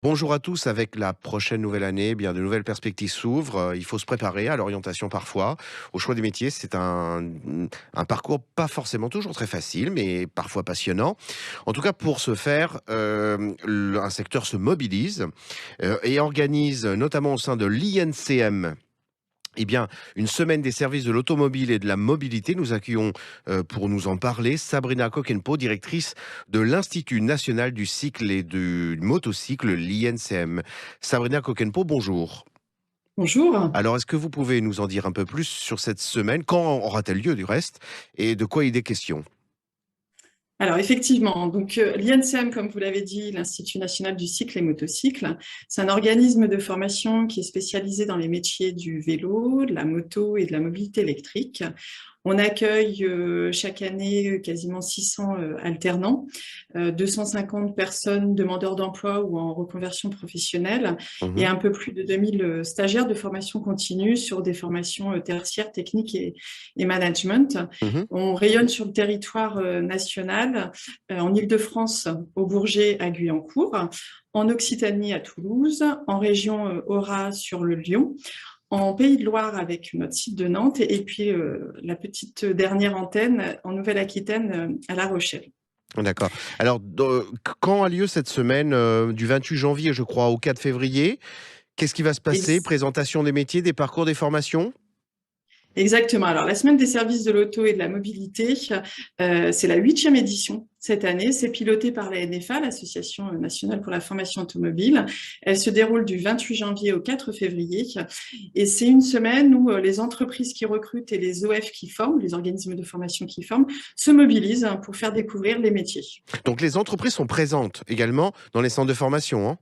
Bonjour à tous, avec la prochaine nouvelle année, bien de nouvelles perspectives s'ouvrent. Il faut se préparer à l'orientation parfois, au choix des métiers. C'est un parcours pas forcément toujours très facile, mais parfois passionnant. En tout cas, pour ce faire, un secteur se mobilise et organise, notamment au sein de l'INCM, eh bien, une semaine des services de l'automobile et de la mobilité. Nous accueillons pour nous en parler Sabrina Kokenpo, directrice de l'Institut national du cycle et du motocycle, l'INCM. Sabrina Kokenpo, bonjour. Bonjour. Alors, est-ce que vous pouvez nous en dire un peu plus sur cette semaine? Quand aura-t-elle lieu du reste? Et de quoi il est question? Alors effectivement, l'INCM, comme vous l'avez dit, l'Institut national du cycle et motocycle, c'est un organisme de formation qui est spécialisé dans les métiers du vélo, de la moto et de la mobilité électrique. On accueille chaque année quasiment 600 alternants, 250 personnes demandeurs d'emploi ou en reconversion professionnelle et Mhm, un peu plus de 2000 stagiaires de formation continue sur des formations tertiaires, techniques et management. mhm. On rayonne sur le territoire national, en Île-de-France, au Bourget, à Guyancourt, en Occitanie, à Toulouse, en région Aura sur le Lyon, en Pays de Loire avec notre site de Nantes et puis la petite dernière antenne en Nouvelle-Aquitaine à La Rochelle. D'accord. Alors, quand a lieu cette semaine du 28 janvier, je crois, au 4 février? Qu'est-ce qui va se passer? Ex- Présentation des métiers, des parcours, des formations? Exactement. Alors, la semaine des services de l'auto et de la mobilité, c'est la 8e édition cette année. C'est piloté par la NFA, l'Association nationale pour la formation automobile. Elle se déroule du 28 janvier au 4 février. Et c'est une semaine où les entreprises qui recrutent et les OF qui forment, les organismes de formation qui forment, se mobilisent pour faire découvrir les métiers. Donc les entreprises sont présentes également dans les centres de formation, hein?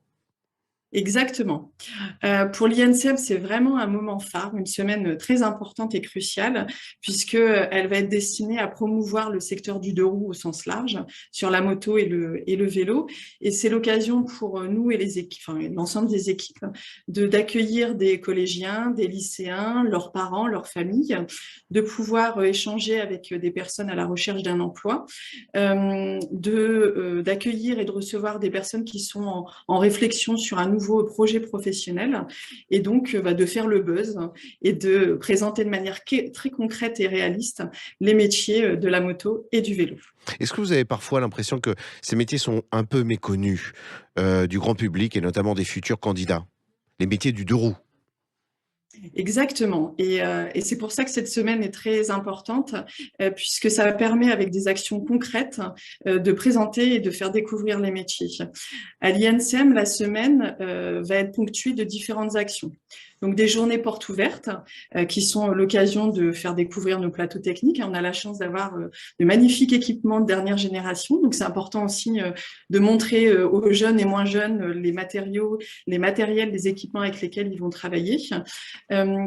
Exactement. Pour l'INSEM, c'est vraiment un moment phare, une semaine très importante et cruciale, puisque elle va être destinée à promouvoir le secteur du deux roues au sens large, sur la moto et le vélo. Et c'est l'occasion pour nous et les équipes, enfin, l'ensemble des équipes, d'accueillir des collégiens, des lycéens, leurs parents, leurs familles, de pouvoir échanger avec des personnes à la recherche d'un emploi, d'accueillir et de recevoir des personnes qui sont en réflexion sur un nouveau projet professionnel et donc de faire le buzz et de présenter de manière très concrète et réaliste les métiers de la moto et du vélo. Est-ce que vous avez parfois l'impression que ces métiers sont un peu méconnus du grand public et notamment des futurs candidats? Les métiers du deux roues. Exactement. Et c'est pour ça que cette semaine est très importante, puisque ça permet, avec des actions concrètes, de présenter et de faire découvrir les métiers. À l'INSEM, la semaine va être ponctuée de différentes actions. Donc des journées portes ouvertes qui sont l'occasion de faire découvrir nos plateaux techniques. On a la chance d'avoir de magnifiques équipements de dernière génération. Donc c'est important aussi de montrer aux jeunes et moins jeunes les matériaux, les matériels, les équipements avec lesquels ils vont travailler.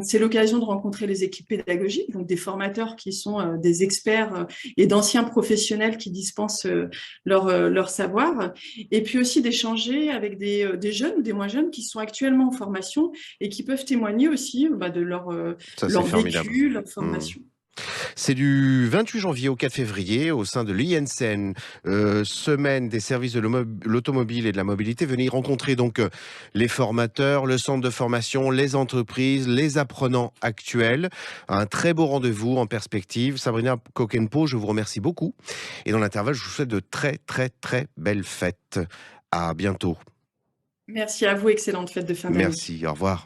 C'est l'occasion de rencontrer les équipes pédagogiques, donc des formateurs qui sont des experts et d'anciens professionnels qui dispensent leur savoir, et puis aussi d'échanger avec des jeunes ou des moins jeunes qui sont actuellement en formation et qui peuvent témoigner aussi de Ça, c'est leur formidable. vécu, leur Mmh. formation. C'est du 28 janvier au 4 février au sein de l'INSEN, semaine des services de l'automobile et de la mobilité. Venez y rencontrer donc les formateurs, le centre de formation, les entreprises, les apprenants actuels. Un très beau rendez-vous en perspective. Sabrina Kokenpo, je vous remercie beaucoup. Et dans l'intervalle, je vous souhaite de très, très, très belles fêtes. À bientôt. Merci à vous, excellente fête de fin d'année. Merci, au revoir.